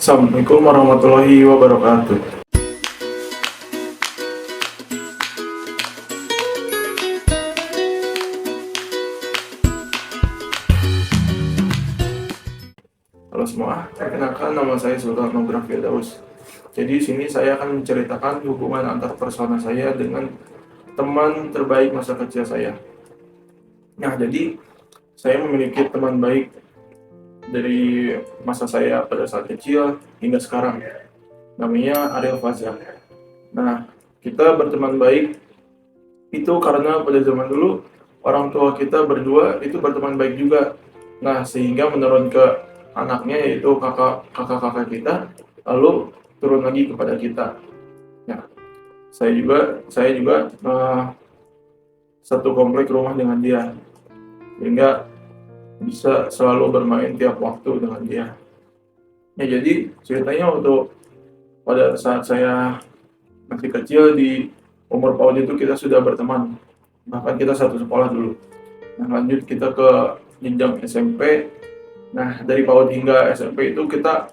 Assalamualaikum warahmatullahi wabarakatuh. Halo semua, perkenalkan nama saya Sultan Nugrah Firdaus. Jadi di sini saya akan menceritakan hubungan antar persona saya dengan teman terbaik masa kecil saya. Nah, jadi saya memiliki teman baik dari masa saya pada saat kecil hingga sekarang. Namanya Ariel Faza. Nah, kita berteman baik itu karena pada zaman dulu orang tua kita berdua itu berteman baik juga. Nah, sehingga menurun ke anaknya yaitu kakak-kakak kita, lalu turun lagi kepada kita. Ya, saya juga satu komplek rumah dengan dia, sehingga bisa selalu bermain tiap waktu dengan dia. Ya, jadi ceritanya pada saat saya masih kecil di umur PAUD itu kita sudah berteman, bahkan kita satu sekolah dulu. Nah, lanjut kita ke jenjang SMP. Nah, dari PAUD hingga SMP itu kita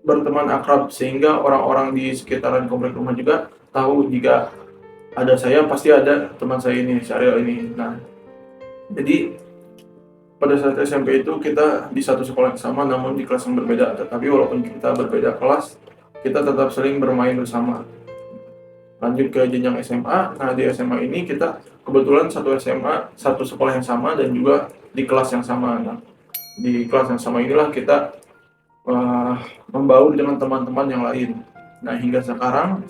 berteman akrab, sehingga orang-orang di sekitaran komplek rumah juga tahu jika ada saya pasti ada teman saya ini, Syariel ini. Nah, jadi pada saat SMP itu kita di satu sekolah yang sama namun di kelas yang berbeda, tetapi walaupun kita berbeda kelas, kita tetap sering bermain bersama. Lanjut ke jenjang SMA. Nah, di SMA ini kita kebetulan satu SMA, satu sekolah yang sama dan juga di kelas yang sama. Nah, di kelas yang sama inilah kita membaur dengan teman-teman yang lain. Nah, hingga sekarang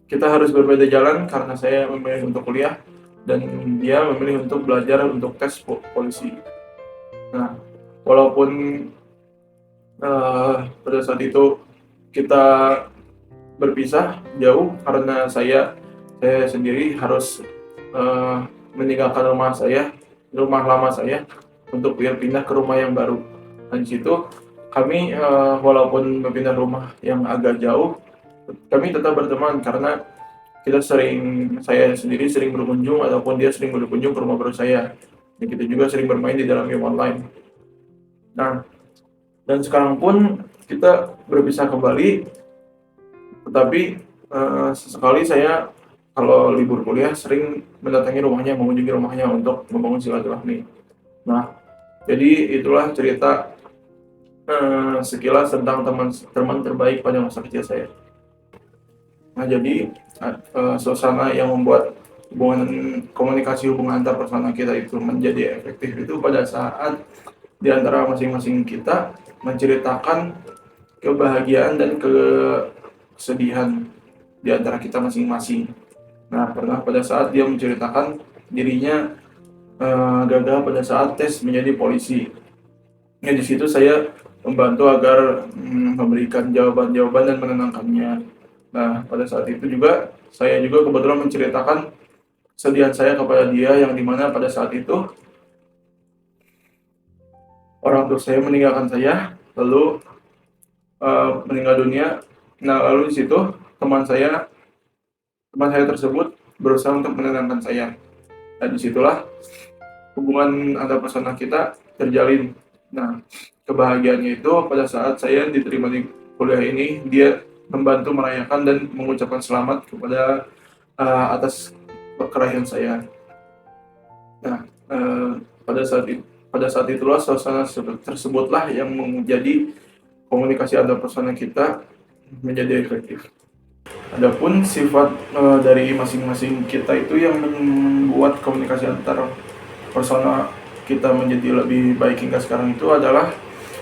kita harus berbeda jalan karena saya memilih untuk kuliah dan dia memilih untuk belajar untuk tes polisi. Nah, walaupun pada saat itu kita berpisah jauh karena saya sendiri harus meninggalkan rumah lama saya untuk pindah ke rumah yang baru. Dan di situ kami walaupun berpindah rumah yang agak jauh, kami tetap berteman karena saya sendiri sering berkunjung ataupun dia sering berkunjung ke rumah baru saya. Dan kita juga sering bermain di dalam game online. Nah, dan sekarang pun kita berpisah kembali, tetapi sesekali saya kalau libur kuliah sering mendatangi rumahnya, mengunjungi rumahnya untuk membangun silaturahmi. Nah, jadi itulah cerita sekilas tentang teman terbaik pada masa kecil saya. Nah, jadi suasana yang membuat komunikasi hubungan antar persona kita itu menjadi efektif itu pada saat di antara masing-masing kita menceritakan kebahagiaan dan kesedihan di antara kita masing-masing. Nah, pernah pada saat dia menceritakan dirinya gagal pada saat tes menjadi polisi. Nah, di situ saya membantu agar memberikan jawaban-jawaban dan menenangkannya. Nah, pada saat itu juga saya juga kebetulan menceritakan kesedihan saya kepada dia, yang dimana pada saat itu orang tua saya meninggalkan saya, lalu meninggal dunia. Nah, lalu di situ teman saya tersebut berusaha untuk menenangkan saya. Dan disitulah hubungan antar persona kita terjalin. Nah, kebahagiaannya itu pada saat saya diterima di kuliah ini, dia membantu merayakan dan mengucapkan selamat kepada atas kekerahian saya. Nah, pada saat itulah suasana tersebutlah yang menjadi komunikasi antar persona kita menjadi efektif. Adapun sifat dari masing-masing kita itu yang membuat komunikasi antar persona kita menjadi lebih baik hingga sekarang itu adalah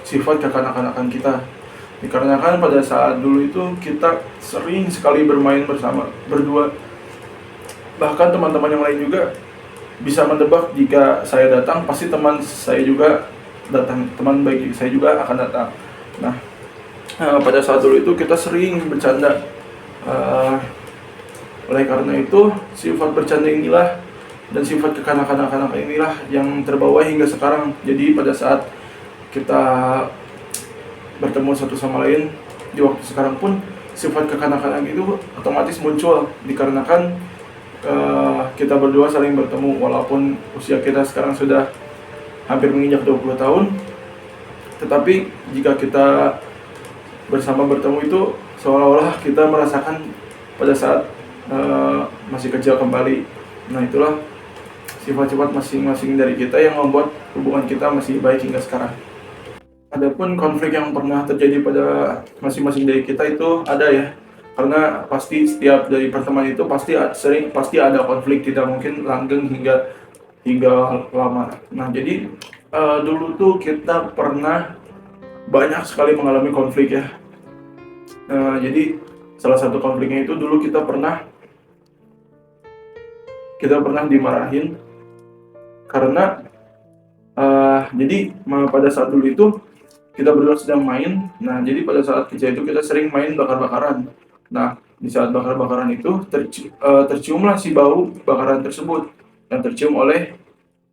sifat kekanak-kanakan kita. Dikarenakan pada saat dulu itu kita sering sekali bermain bersama berdua. Bahkan teman-teman yang lain juga bisa mendebak jika saya datang pasti teman saya juga datang, teman baik saya juga akan datang. Nah, pada saat dulu itu kita sering bercanda. Oleh karena itu sifat bercanda inilah dan sifat kekanak-kanakan inilah yang terbawa hingga sekarang. Jadi pada saat kita bertemu satu sama lain di waktu sekarang pun sifat kekanak-kanakan itu otomatis muncul, dikarenakan kita berdua saling bertemu walaupun usia kita sekarang sudah hampir menginjak 20 tahun. Tetapi jika kita bersama bertemu itu seolah-olah kita merasakan pada saat masih kecil kembali. Nah, itulah sifat-sifat masing-masing dari kita yang membuat hubungan kita masih baik hingga sekarang. Adapun konflik yang pernah terjadi pada masing-masing dari kita itu ada ya, karena pasti setiap dari pertemanan itu pasti ada konflik, tidak mungkin langgeng hingga lama. Nah, jadi dulu tuh kita pernah banyak sekali mengalami konflik ya. Jadi salah satu konfliknya itu dulu kita pernah dimarahin karena jadi pada saat dulu itu kita berdua sedang main. Nah, jadi pada saat kecil itu kita sering main bakar-bakaran. Nah, di saat bakar-bakaran itu terciumlah si bau bakaran tersebut yang tercium oleh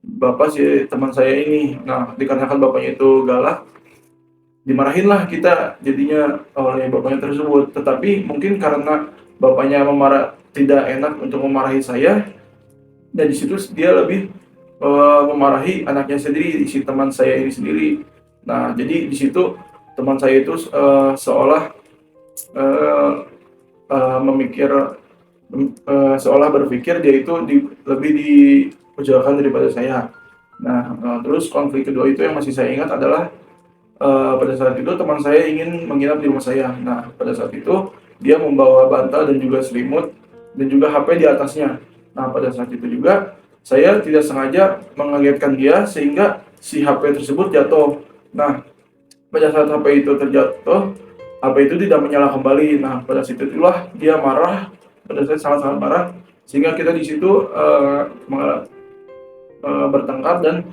bapak si teman saya ini. Nah, dikarenakan bapaknya itu galak, dimarahinlah kita jadinya oleh bapaknya tersebut. Tetapi mungkin karena bapaknya tidak enak untuk memarahi saya, dan di situ dia lebih memarahi anaknya sendiri, si teman saya ini sendiri. Nah, jadi di situ teman saya itu seolah berpikir dia itu lebih dipojokkan daripada saya. Nah, terus konflik kedua itu yang masih saya ingat adalah pada saat itu teman saya ingin menginap di rumah saya. Nah, pada saat itu dia membawa bantal dan juga selimut dan juga HP di atasnya. Nah, pada saat itu juga saya tidak sengaja mengagetkan dia sehingga si HP tersebut jatuh. Nah, pada saat HP itu terjatuh, HP itu tidak menyala kembali. Nah, pada saat itulah dia marah, pada saat sangat-sangat marah, sehingga kita di situ bertengkar dan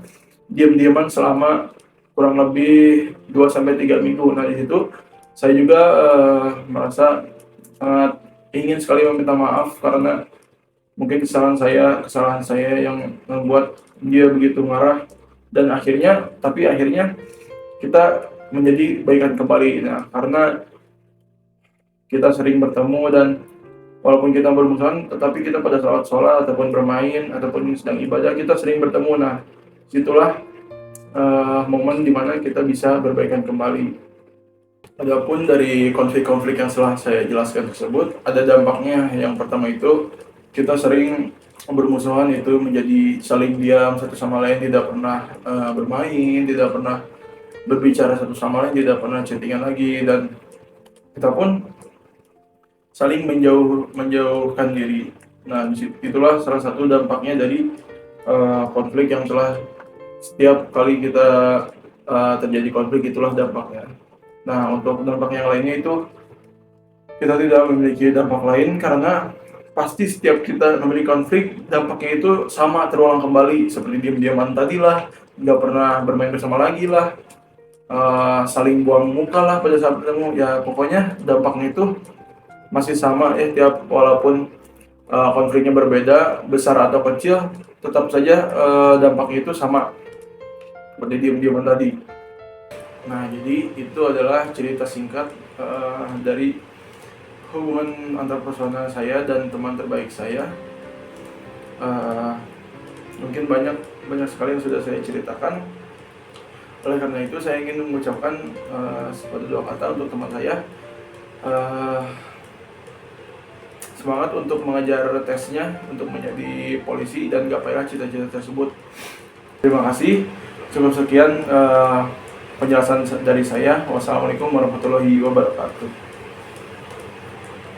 diam-diaman selama kurang lebih 2-3 minggu. Nah, di situ saya juga merasa sangat ingin sekali meminta maaf karena mungkin kesalahan saya yang membuat dia begitu marah, dan akhirnya kita menjadi baikan kembali. Nah, karena kita sering bertemu dan walaupun kita bermusuhan, tetapi kita pada saat sholat ataupun bermain ataupun sedang ibadah kita sering bertemu. Nah, situlah momen dimana kita bisa berbaikan kembali. Adapun dari konflik-konflik yang setelah saya jelaskan tersebut, ada dampaknya. Yang pertama itu kita sering bermusuhan, itu menjadi saling diam satu sama lain, tidak pernah bermain, tidak pernah berbicara satu sama lain, tidak pernah chattingan lagi, dan kita pun saling menjauhkan diri. Nah, itulah salah satu dampaknya dari konflik yang telah setiap kali kita terjadi konflik, itulah dampaknya. Nah, untuk dampak yang lainnya itu kita tidak memiliki dampak lain karena pasti setiap kita memiliki konflik dampaknya itu sama terulang kembali, seperti diam-diaman tadi lah, nggak pernah bermain bersama lagi lah, saling buang muka lah pada saat bertemu. Ya pokoknya dampaknya itu masih sama ya, walaupun konfliknya berbeda besar atau kecil, tetap saja dampaknya itu sama seperti diam-diaman tadi. Nah, jadi itu adalah cerita singkat dari hubungan antar personal saya dan teman terbaik saya. Mungkin banyak sekali yang sudah saya ceritakan. Oleh karena itu saya ingin mengucapkan suatu dua kata untuk teman saya. Semangat untuk mengejar tesnya untuk menjadi polisi dan gapailah cita-cita tersebut. Terima kasih. Cukup sekian penjelasan dari saya. Wassalamualaikum warahmatullahi wabarakatuh.